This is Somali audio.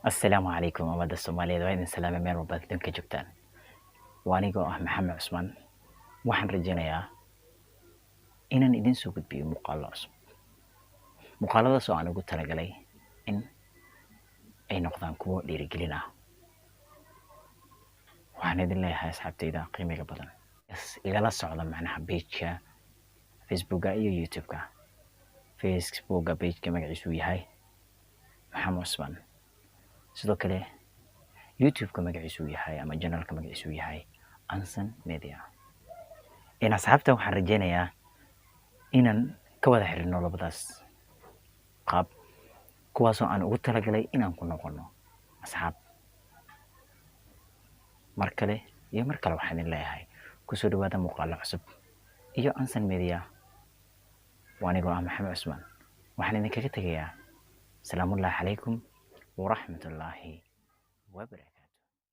Assalaamu calaykum ummadda Soomaaliyeed waa idin salaamay meel walba adduunka joogtaan. Waa anigoo ah Maxamed Cusmaan. Waxaan rajaynayaa inaan idin soo gudbiyo muuqaallo cusub. Muuqaaladaas oo aan ugu talagalay in ay noqdaan kuwo dhiirigelin ah. Waxaan idin leeyahay asxaabtayda qiimiga badan. Igala socda macnaha page-ka Facebook-ga iyo YouTube-ka. Facebook-ga page-ka magaciisu yahay Maxamed Cusmaan. sidoo kale YouTube-ka magaciisu yahay ama channel-ka magaciisu yahay Ansan Media. Asxaabta waxaan rajaynayaa inaan ka wada xiriirno labadaas qaab kuwaasoo aan ugu talagalay inaan ku noqono asxaab. Mar kale waxaan idin leeyahay kusoo dhawaada muuqaallo cusub iyo Ansan Media. Waa anigoo ah Maxamed Cusmaan. Waxaan idinkaga tegayaa salaamullaahi calaykum ورحمة الله وبركاته.